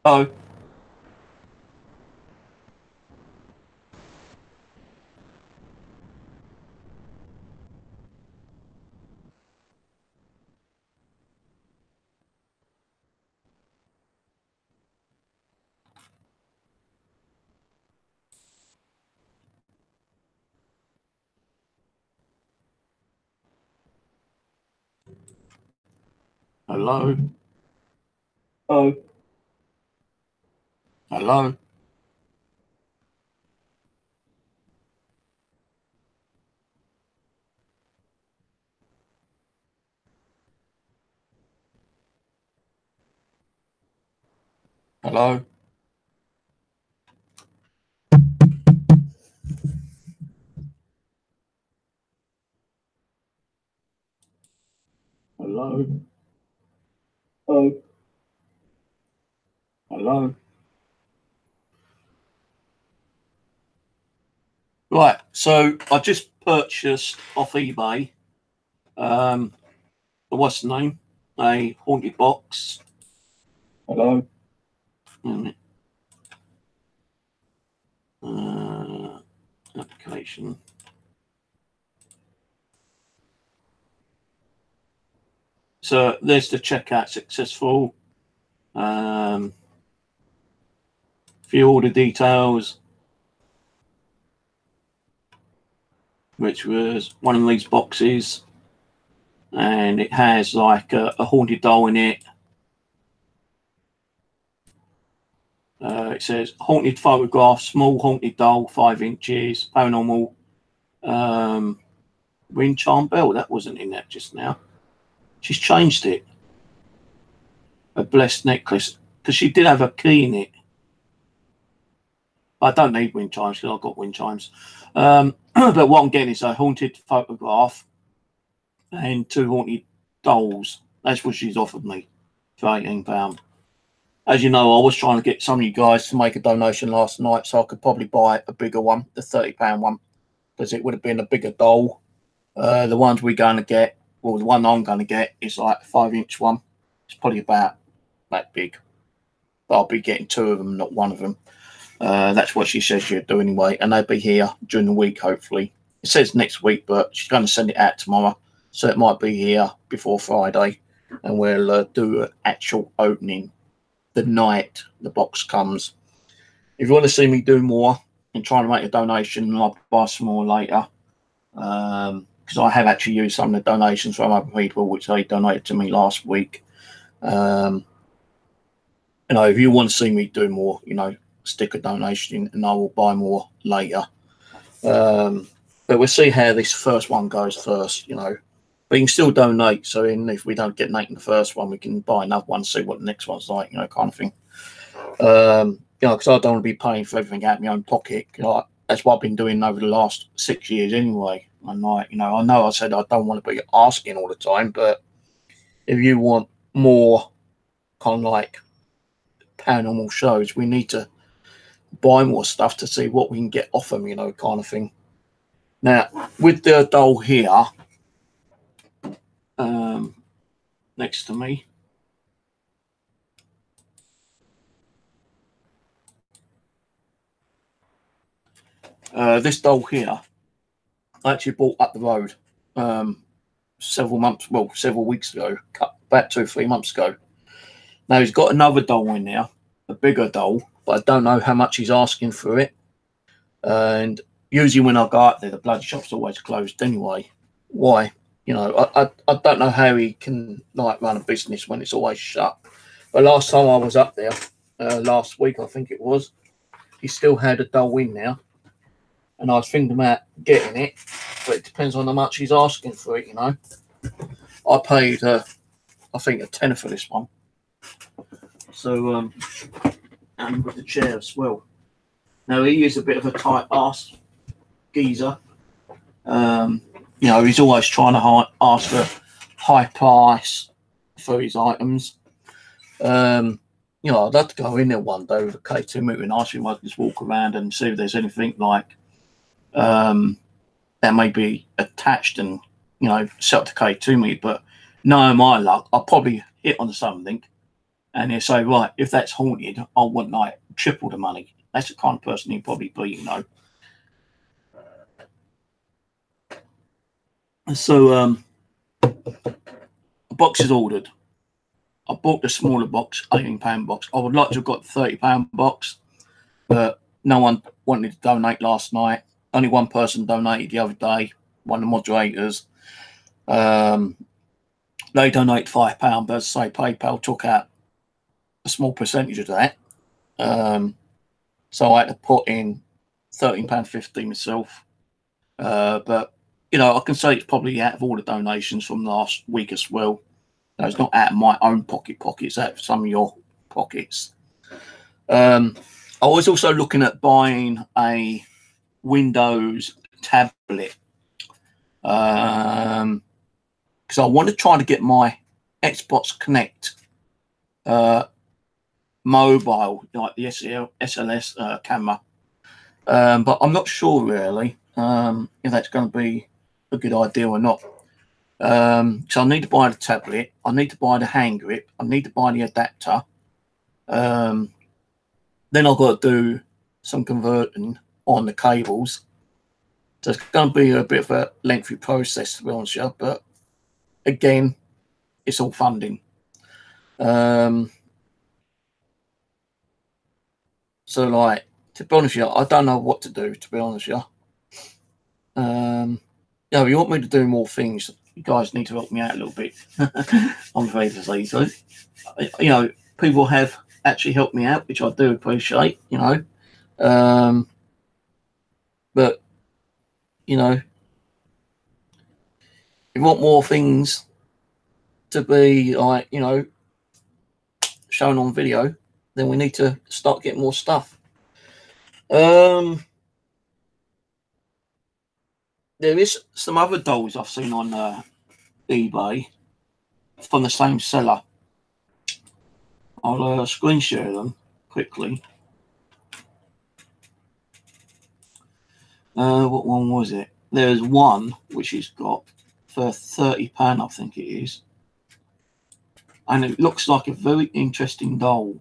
Oh. Hello. Oh. Hello. Hello. Hello. Oh. Hello. Right, so I just purchased off eBay, what's the name? A haunted box. Hello. Application. So there's the checkout successful. Few order details, which was one of these boxes, and it has like a haunted doll in it. It says haunted photograph, small haunted doll, 5 inches, paranormal wind charm bell. That wasn't in that just now. She's changed it. A blessed necklace, because she did have a key in it. I don't need wind chimes because I've got wind chimes. But what I'm getting is a haunted photograph and 2 haunted dolls. That's what she's offered me for £18. As you know, I was trying to get some of you guys to make a donation last night, so I could probably buy a bigger one, the £30 one, because it would have been a bigger doll. The ones we're going to get, well, the one I'm going to get is like a 5-inch one. It's probably about that big. But I'll be getting 2 of them, not 1 of them. That's what she says she'll do anyway, and they'll be here during the week, hopefully. It says next week, but she's going to send it out tomorrow, so it might be here before Friday, and we'll do an actual opening the night the box comes. If you want to see me do more and trying to make a donation, I'll buy some more later, because I have actually used some of the donations from other people which they donated to me last week. If you want to see me do more, stick a donation in and I will buy more later. But we'll see how this first one goes first, But you can still donate, so if we don't get Nate in the first one, we can buy another one, see what the next one's like, kind of thing. Because I don't want to be paying for everything out of my own pocket. That's what I've been doing over the last 6 years anyway. And I know I said I don't want to be asking all the time, but if you want more kind of like paranormal shows, we need to buy more stuff to see what we can get off them, kind of thing. Now, with the doll here, next to me, this doll here, I actually bought up the road several weeks ago, about 2 or 3 months ago. Now he's got another doll in there, a bigger doll, but I don't know how much he's asking for it. And usually when I go out there, the bloody shop's always closed anyway. Why? I don't know how he can run a business when it's always shut. But last time I was up there, last week I think it was, he still had a doll in there, and I was thinking about getting it, but it depends on how much he's asking for it. I paid I think a tenner for this one. So and with the chair as well. Now he is a bit of a tight ass geezer. He's always trying to ask for high price for his items. I'd like to go in there one day with a K2 meter and ask him if I can just walk around and see if there's anything that may be attached and set up to K2 meter. But knowing my luck, I'll probably hit on something, and he'll say, right, if that's haunted, I want like triple the money. That's the kind of person he'd probably be, you know. So a box is ordered. I bought the smaller box, £18 box. I would like to have got the £30 box, but no one wanted to donate last night. Only one person donated the other day, one of the moderators. They donated £5, but as I say, PayPal took out a small percentage of that. So I had to put in £13.50 myself. But, you know, I can say it's probably out of all the donations from last week as well. No, it's not out of my own pocket, it's out of some of your pockets. I was also looking at buying a Windows tablet because I want to try to get my Xbox Connect mobile, like the SLS camera, but I'm not sure really if that's going to be a good idea or not. So I need to buy the tablet, I need to buy the hand grip, I need to buy the adapter. Then I've got to do some converting on the cables. So it's going to be a bit of a lengthy process, to be honest with you, but again, it's all funding. So like, to be honest with you, I don't know what to do, to be honest with you. You know, you want me to do more things, you guys need to help me out a little bit. I'm afraid to say so. You know, people have actually helped me out, which I do appreciate, you know. But, you know, if you want more things to be like, you know, shown on video, then we need to start getting more stuff. There is some other dolls I've seen on eBay from the same seller. I'll screen share them quickly. What one was it? There's one which he's got for £30, I think it is. And it looks like a very interesting doll.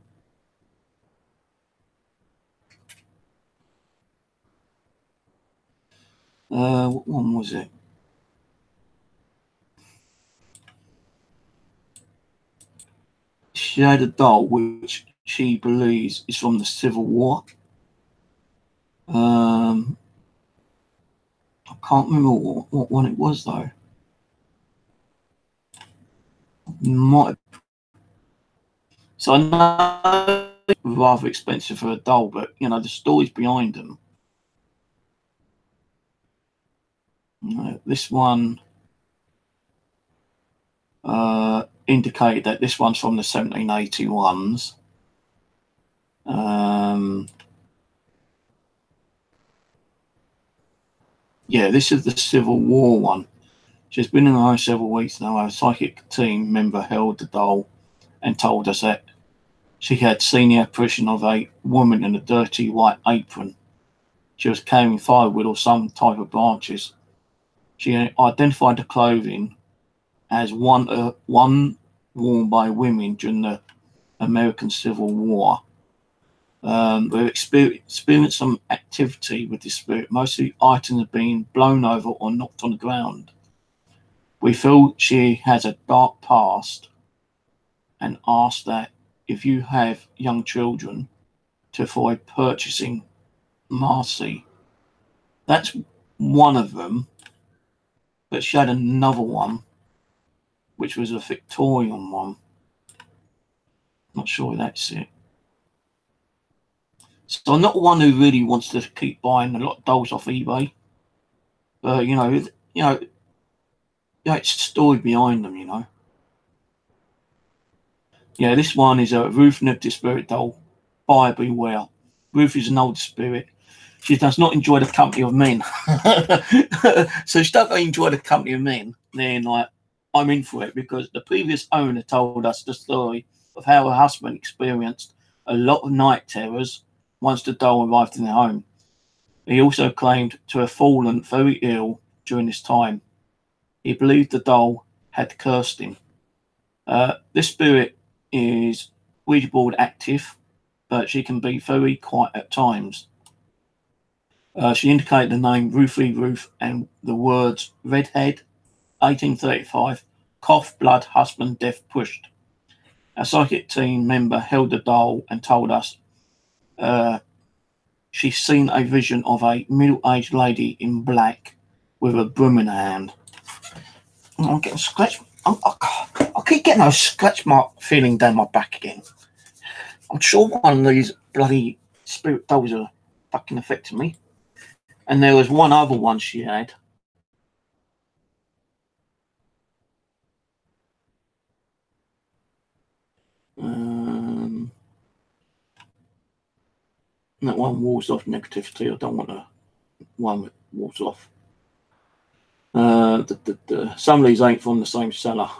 What one was it? She had a doll which she believes is from the Civil War. I can't remember what one it was though. Might. So I know it's rather expensive for a doll, but you know the stories behind them. This one indicated that this one's from the 1781s. Yeah, this is the Civil War one. She's been in the house several weeks now. Our psychic team member held the doll and told us that she had seen the apparition of a woman in a dirty white apron. She was carrying firewood or some type of branches. She identified the clothing as one worn by women during the American Civil War. We've experienced some activity with this spirit. Most of the items have been blown over or knocked on the ground. We feel she has a dark past and ask that if you have young children to avoid purchasing Marcy. That's one of them, but she had another one which was a Victorian one. Not sure that's it. So I'm not one who really wants to keep buying a lot of dolls off eBay, but you know, it's a story behind them, you know. Yeah, this one is a Ruth Neptune spirit doll. Buyer beware. Ruth is an old spirit. She does not enjoy the company of men. So she doesn't enjoy the company of men. Then like, I'm in for it, because the previous owner told us the story of how her husband experienced a lot of night terrors once the doll arrived in their home. He also claimed to have fallen very ill during this time. He believed the doll had cursed him. This spirit is Ouija board active, but she can be very quiet at times. She indicated the name Ruthie Ruth and the words redhead, 1835, cough, blood, husband, death, pushed. A psychic team member held the doll and told us she's seen a vision of a middle-aged lady in black with a broom in her hand. I'm getting scratched. I keep getting a scratch mark feeling down my back again. I'm sure one of these bloody spirit dolls are fucking affecting me. And there was one other one she had. That one walls off negativity. I don't want the one that walls off. Some of these ain't from the same seller.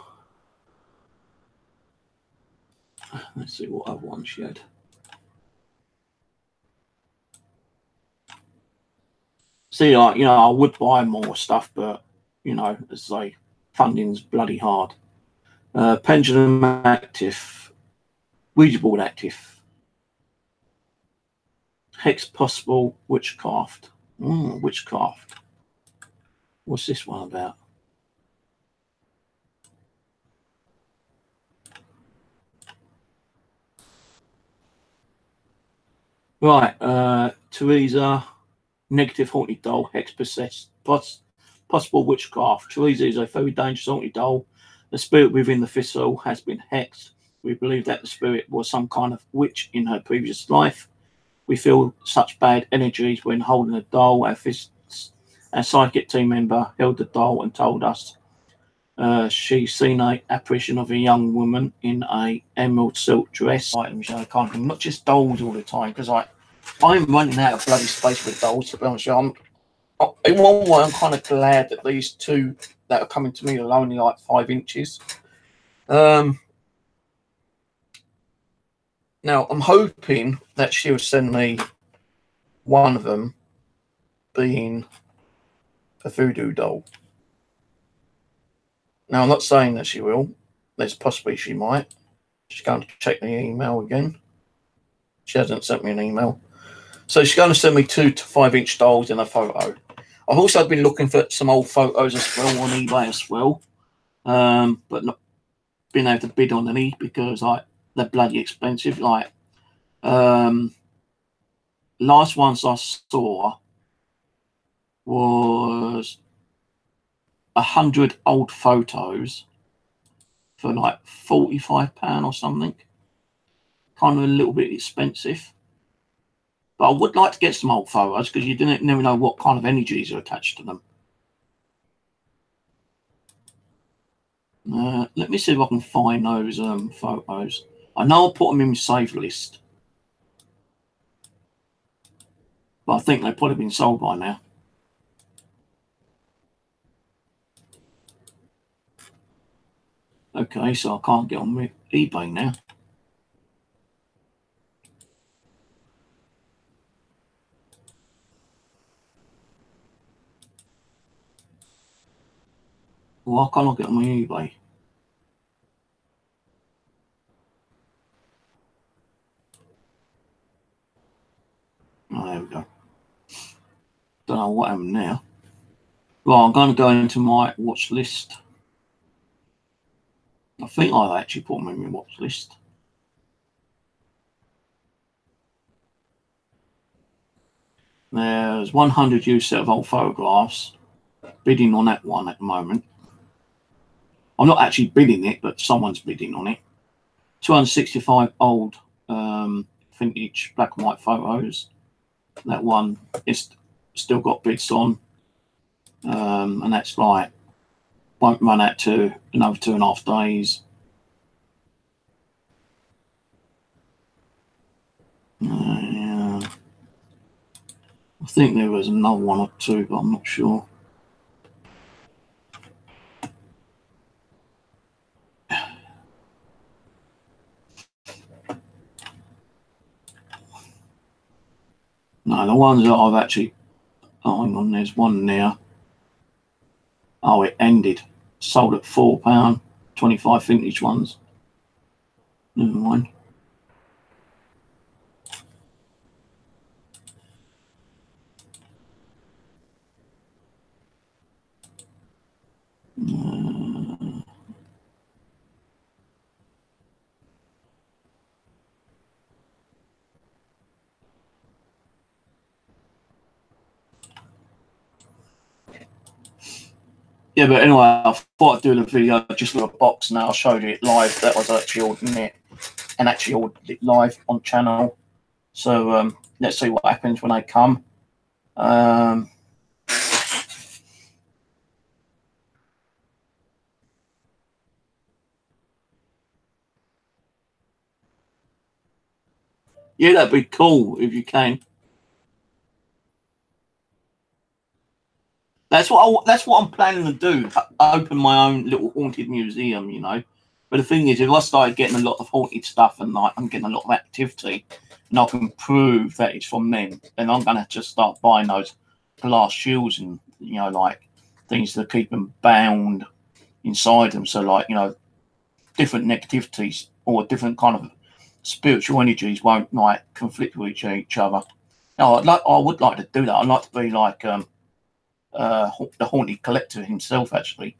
Let's see what other one she had. See, like, you know, I would buy more stuff, but, you know, as I say, funding's bloody hard. Pendulum active. Ouija board active. Hex possible witchcraft. Witchcraft. What's this one about? Right, Teresa, negative haunted doll, hex possessed, possible witchcraft. Teresa is a very dangerous haunted doll. The spirit within the thistle has been hexed. We believe that the spirit was some kind of witch in her previous life. We feel such bad energies when holding the doll. Our psychic team member held the doll and told us she's seen an apparition of a young woman in a emerald silk dress. Items, you know, kind of, not just dolls all the time, because I'm running out of bloody space with dolls, to be honest with you. In one way, I'm kind of glad that these two that are coming to me are only like 5 inches. Now, I'm hoping that she'll send me one of them being a voodoo doll. Now, I'm not saying that she will. There's possibly she might. She's going to check the email again. She hasn't sent me an email. So she's going to send me 2 to 5 inch dolls in a photo. I've also been looking for some old photos as well on eBay as well. But not been able to bid on any because they're bloody expensive. Like last ones I saw was 100 old photos for like £45 or something. Kind of a little bit expensive. But I would like to get some old photos because you never know what kind of energies are attached to them. Let me see if I can find those photos. I know I'll put them in my save list. But I think they've probably been sold by now. Okay, so I can't get on eBay now. Why can't I get on my eBay? Oh, there we go. Don't know what happened now. Well, I'm going to go into my watch list. I think I've actually put them in my watch list. There's 100 used set of old photographs. Bidding on that one at the moment. I'm not actually bidding it, but someone's bidding on it. 265 old vintage black and white photos. That one is still got bids on. And that's like, won't run out to another 2.5 days. Yeah. I think there was another one or two, but I'm not sure. No, the ones that I've actually... Oh, hang on, there's one there. Oh, it ended. Sold at £4. 25 vintage ones. Never mind. Yeah, but anyway, I thought I'd do the video just with a box now. I showed you it live. That was actually ordering it and actually ordered it live on channel. So let's see what happens when they come. Yeah, that'd be cool if you can. That's what I'm planning to do. Open my own little haunted museum, you know. But the thing is, if I started getting a lot of haunted stuff and like I'm getting a lot of activity, and I can prove that it's from them, then I'm gonna have to start buying those glass shields and like things to keep them bound inside them. So like different negativities or different kind of spiritual energies won't like conflict with each other. No, I would like to do that. I'd like to be like the haunted collector himself, actually.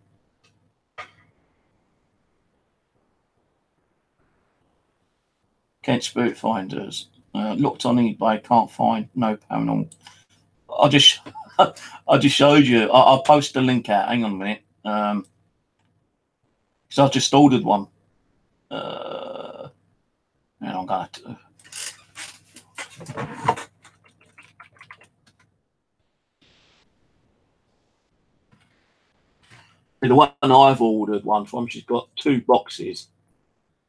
Kent Spirit Finders. Looked on eBay, can't find no paranormal. I just showed you. I'll post the link out. Hang on a minute. So I just ordered one. And I'm going to. The one I've ordered one from, she's got 2 boxes,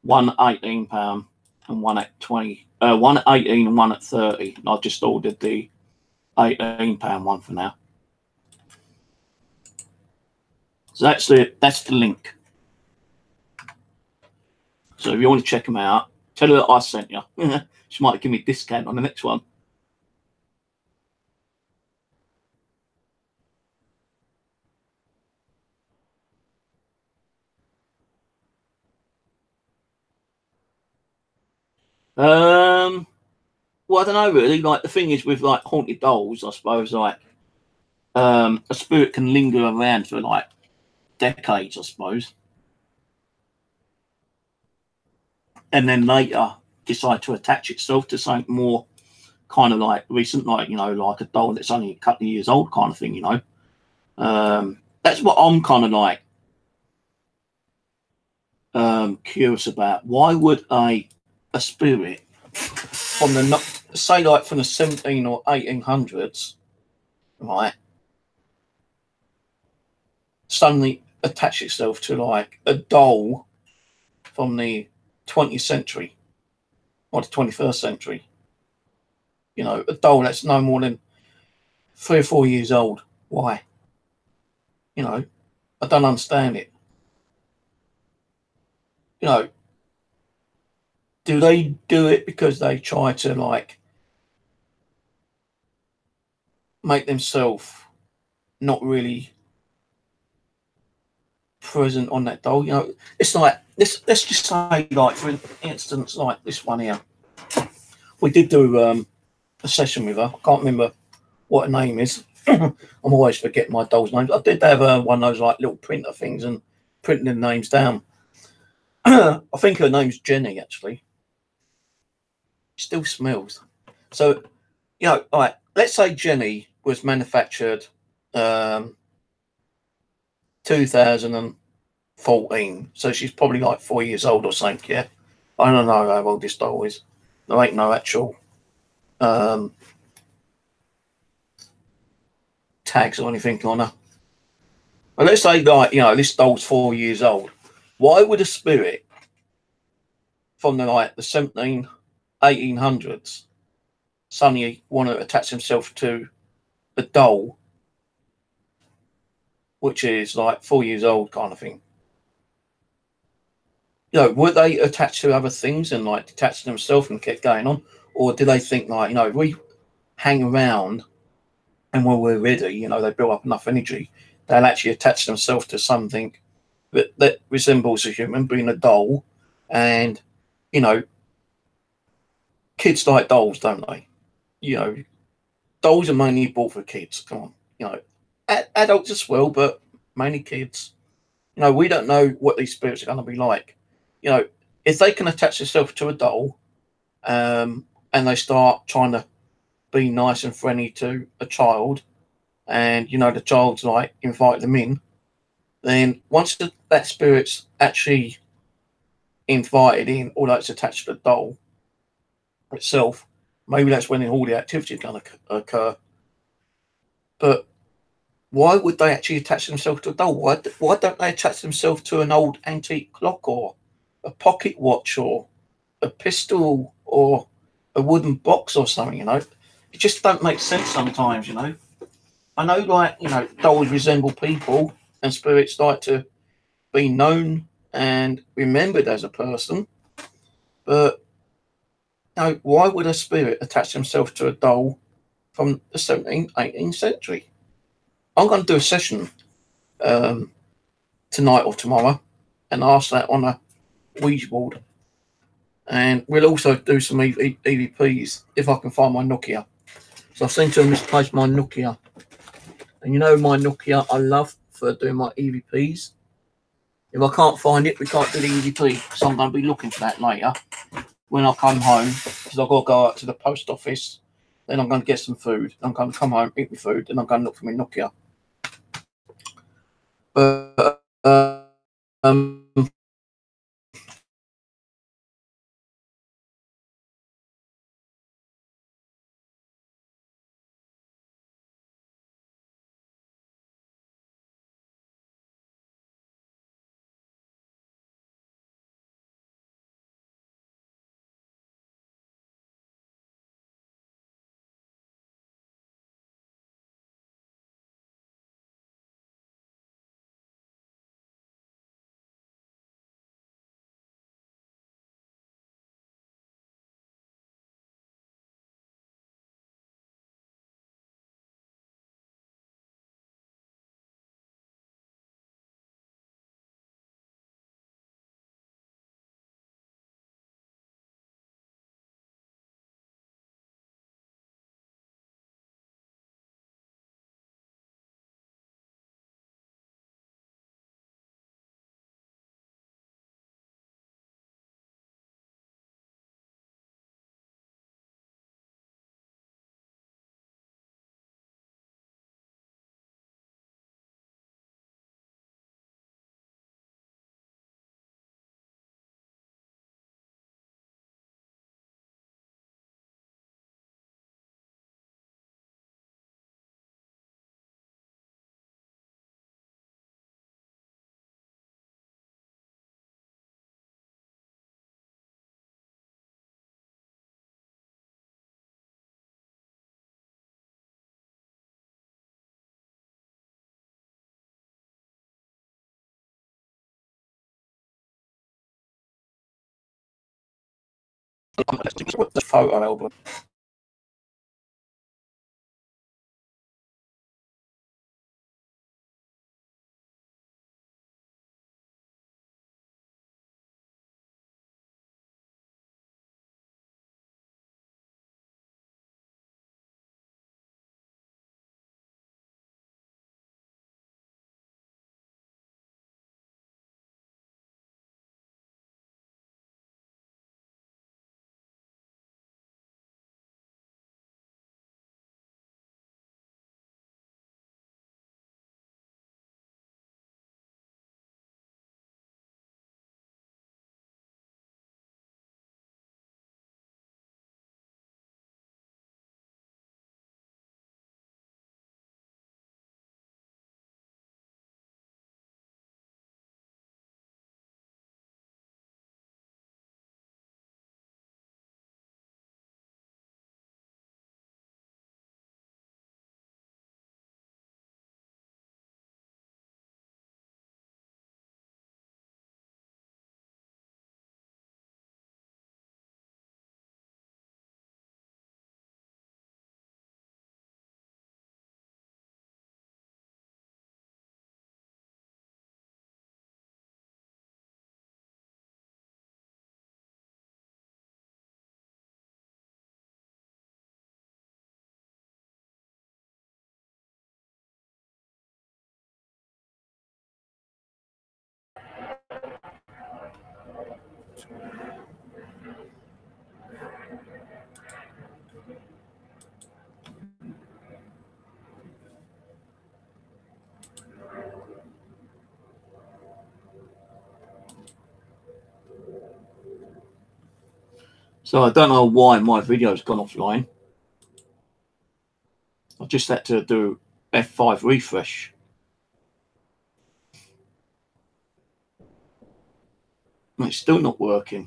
one £18 and one at 20. One at 18 and one at 30. And I've just ordered the £18 one for now. So that's the link. So if you want to check them out, tell her that I sent you. She might give me a discount on the next one. Well, I don't know really. Like the thing is with like haunted dolls, I suppose like a spirit can linger around for like decades, I suppose, and then later decide to attach itself to something more kind of like recent, like like a doll that's only a couple of years old, kind of thing. That's what I'm kind of like curious about. Why would a spirit from the say like from the 17 or 1800s, right, suddenly attach itself to like a doll from the 20th century or the 21st century? A doll that's no more than 3 or 4 years old. Why? I don't understand it. Do they do it because they try to like make themselves not really present on that doll? It's like let's just say, like for instance, like this one here. We did do a session with her. I can't remember what her name is. I'm always forgetting my doll's names. I did have one of those like little printer things and printing the names down. I think her name's Jenny, actually. Still smells. So, all right, let's say Jenny was manufactured 2014. So she's probably like 4 years old or something, yeah? I don't know how old this doll is. There ain't no actual tags or anything on her. But let's say, like, this doll's 4 years old. Why would a spirit from the 1800s suddenly want to attach himself to a doll which is like 4 years old, kind of thing? Were they attached to other things and like detached themselves and kept going on, or do they think like if we hang around and when we're ready, they build up enough energy, they'll actually attach themselves to something that resembles a human, being a doll? And kids like dolls, don't they? Dolls are mainly bought for kids. Come on, adults as well, but mainly kids. We don't know what these spirits are going to be like. If they can attach themselves to a doll, and they start trying to be nice and friendly to a child, and the child's like invite them in, then once that spirit's actually invited in, although it's attached to the doll itself, maybe that's when all the activity is going to occur. But why would they actually attach themselves to a doll? Why don't they attach themselves to an old antique clock or a pocket watch or a pistol or a wooden box or something? It just don't make sense sometimes. I know, like, dolls resemble people and spirits like to be known and remembered as a person, but why would a spirit attach themselves to a doll from the 17th, 18th century? I'm going to do a session tonight or tomorrow and ask that on a Ouija board. And we'll also do some EVPs if I can find my Nokia. So I seem to have misplaced my Nokia. And my Nokia I love for doing my EVPs. If I can't find it, we can't do the EVP. So I'm going to be looking for that later when I come home, because I've got to go out to the post office. Then I'm going to get some food. I'm going to come home, eat my food, and I'm going to look for my Nokia. But the photo album. So I don't know why my video's gone offline. I just had to do F5 refresh. And it's still not working.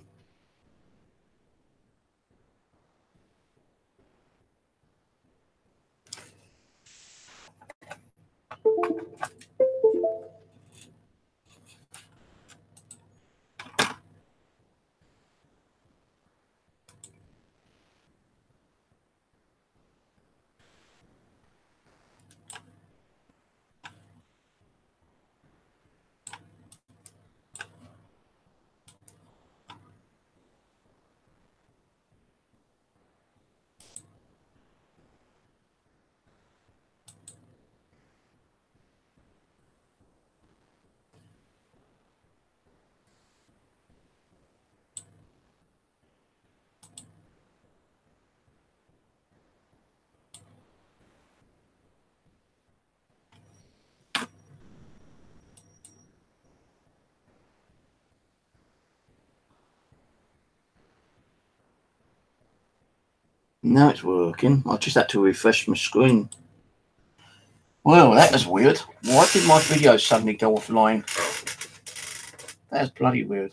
Now it's working. I just had to refresh my screen. Well, that was weird. Why did my video suddenly go offline? That's bloody weird.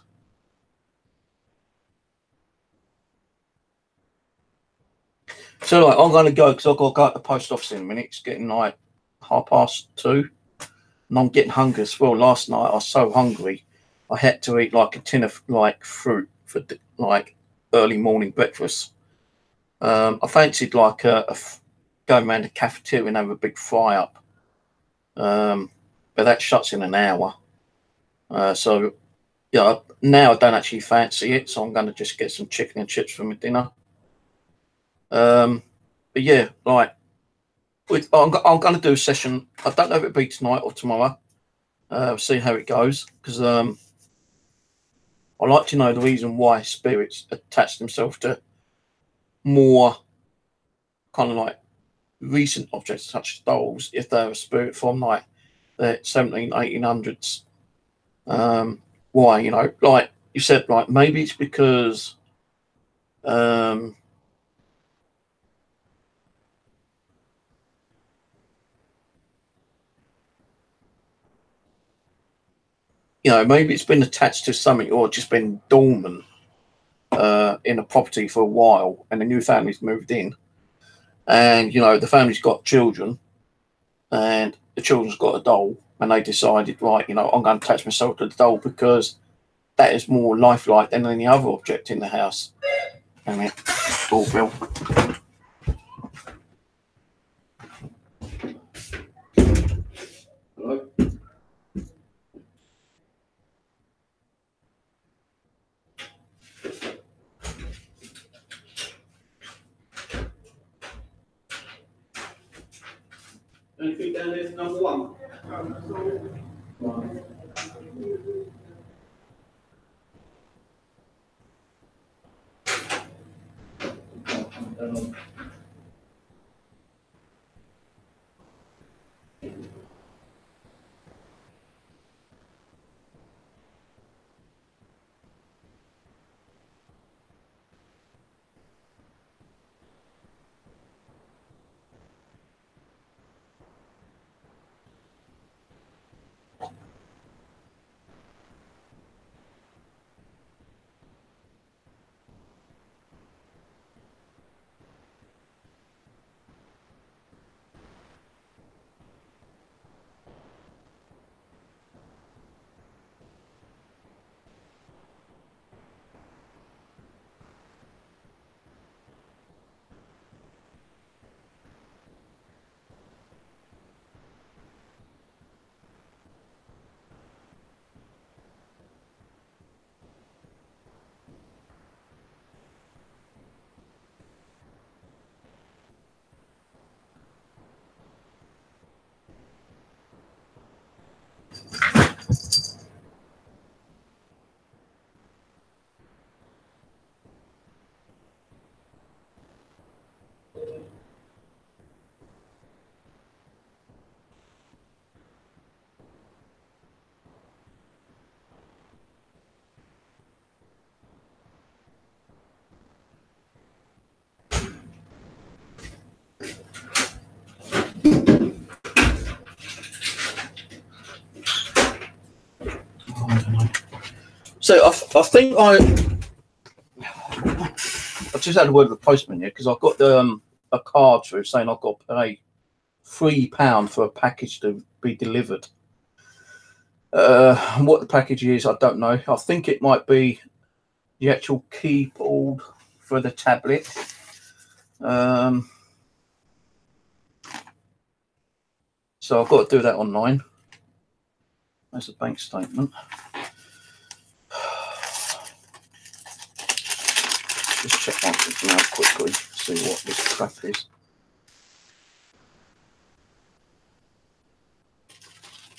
So like, I'm going to go because I've got to go to the post office in a minute. It's getting like 2:30. And I'm getting hungry as well. Last night I was so hungry, I had to eat like a tin of like fruit for like early morning breakfast. I fancied like going around the cafeteria and have a big fry up, but that shuts in an hour. So yeah, now I don't actually fancy it, so I'm going to just get some chicken and chips for my dinner. But yeah, like I'm going to do a session. I don't know if it'll be tonight or tomorrow. See how it goes, because I like to know the reason why spirits attach themselves to more kind of like recent objects such as dolls, if they're a spirit from like the 1800s. Why, you know, like you said, like maybe it's because you know, maybe it's been attached to something or just been dormant in a property for a while, and the new family's moved in, and you know the family's got children, and the children's got a doll, and they decided, right, you know, I'm going to attach myself to the doll because that is more lifelike than any other object in the house. Hang on, doorbell. Hello. Anything down there for number one? Right. So I think I just had a word with the postman here because I've got a card through saying I've got to pay £3 for a package to be delivered. What the package is, I don't know. I think it might be the actual keyboard for the tablet. So I've got to do that online. There's a bank statement. Just check one thing out quickly, see what this crap is.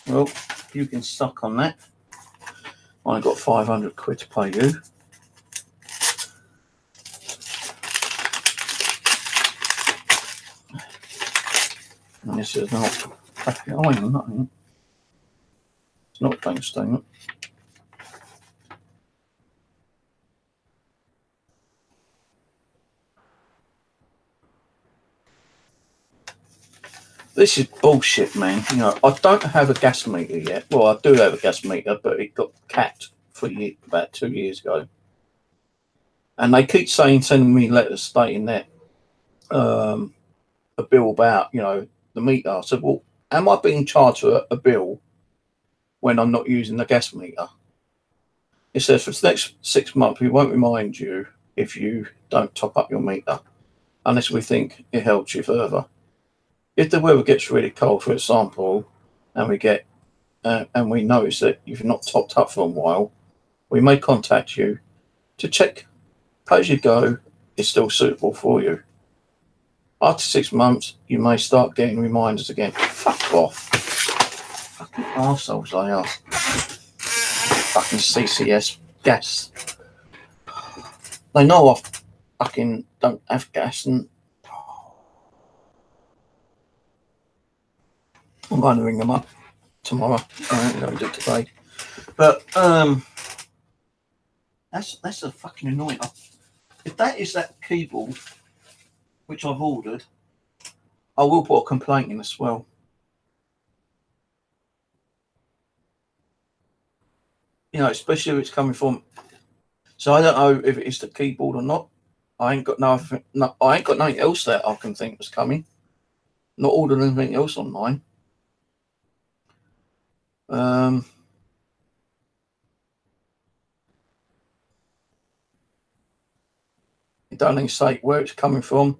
Well, you can suck on that. I got 500 quid to pay you. And this is not crappy iron, nothing. It's not a bank statement. This is bullshit, man. You know, I don't have a gas meter yet. Well, I do have a gas meter, but it got capped about 2 years ago. And they keep sending me letters stating that a bill about, you know, the meter. I said, well, am I being charged for a bill when I'm not using the gas meter? It says for the next 6 months, we won't remind you if you don't top up your meter, unless we think it helps you further. If the weather gets really cold, for example, and we get and we notice that you've not topped up for a while, we may contact you to check pay-as-you-go is still suitable for you. After 6 months, you may start getting reminders again. Fuck off. Fucking arseholes they are. Fucking CCS gas. They know I fucking don't have gas, and I'm going to ring them up tomorrow. I ain't going to do it today. But that's a fucking annoying. If that is that keyboard which I've ordered, I will put a complaint in as well. You know, especially if it's coming from. So I don't know if it's the keyboard or not. I ain't got nothing. No, I ain't got nothing else that I can think was coming. Not ordered anything else online. It don't even say where it's coming from.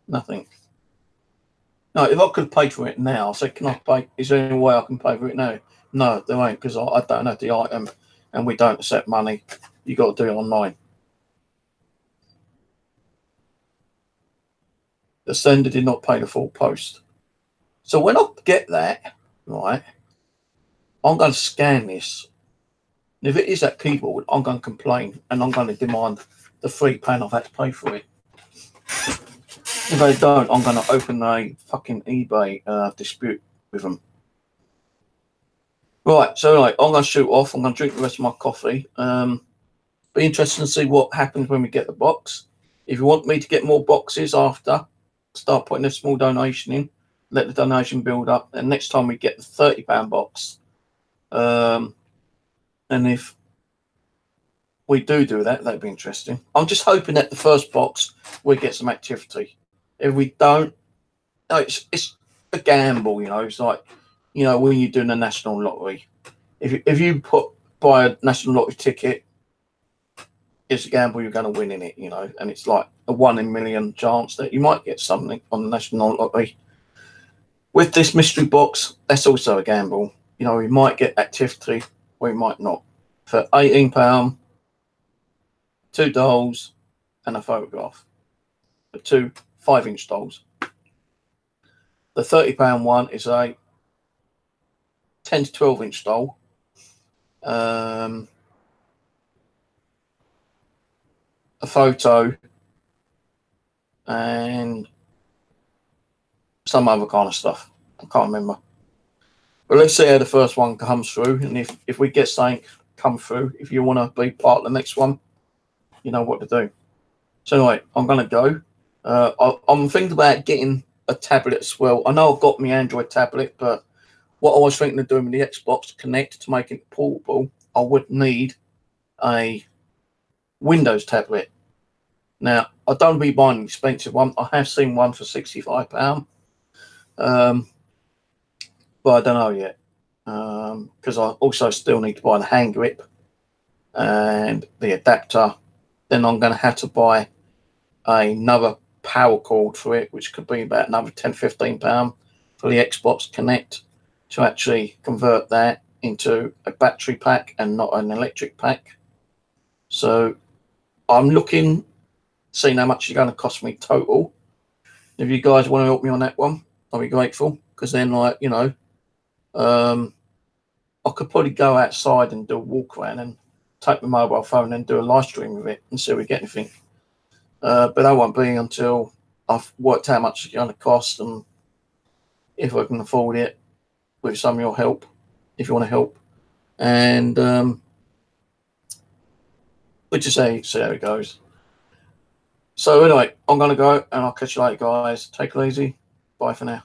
Nothing. No, if I could pay for it now, I said, can I pay? Is there any way I can pay for it now? No, there ain't, because I don't have the item and we don't accept money. You got to do it online. The sender did not pay the full post. So when I get that, right, I'm going to scan this. And if it is that keyboard, I'm going to complain and I'm going to demand the £3 I've had to pay for it. If they don't, I'm going to open a fucking eBay dispute with them. Right, so anyway, I'm going to shoot off. I'm going to drink the rest of my coffee. Be interested to see what happens when we get the box. If you want me to get more boxes after, start putting a small donation in. Let the donation build up. And next time we get the £30 box. And if we do that, that'd be interesting. I'm just hoping that the first box we get some activity. If we don't, no, it's a gamble, you know. It's like, you know, when you're doing a national lottery. If you buy a national lottery ticket, it's a gamble you're going to win in it, you know. And it's like a 1 in a million chance that you might get something on the national lottery. With this mystery box, that's also a gamble. You know, we might get activity, or we might not. For £18, 2 dolls and a photograph. The 2 5-inch dolls. The £30 one is a 10 to 12-inch doll. A photo and some other kind of stuff. I can't remember. But let's see how the first one comes through, and if we get something come through, if you want to be part of the next one, you know what to do. So anyway, I'm going to go. I'm thinking about getting a tablet as well. I know I've got my Android tablet, but what I was thinking of doing with the Xbox Connect to make it portable I would need a Windows tablet. Now, I don't be buying an expensive one. I have seen one for £65, but I don't know yet, because I also still need to buy the hand grip and the adapter. Then I'm going to have to buy another power cord for it, which could be about another £10–15 for the Xbox Connect, to actually convert that into a battery pack and not an electric pack. So I'm looking, seeing how much it's going to cost me total. If you guys want to help me on that one, I'll be grateful, because then, like, you know, I could probably go outside and do a walk around and take my mobile phone and do a live stream with it and see if we get anything. But that won't be until I've worked out how much it's going to cost and if I can afford it, with some of your help, if you want to help. And we'll just see how it goes. So anyway, I'm going to go, and I'll catch you later, guys. Take it easy. Bye for now.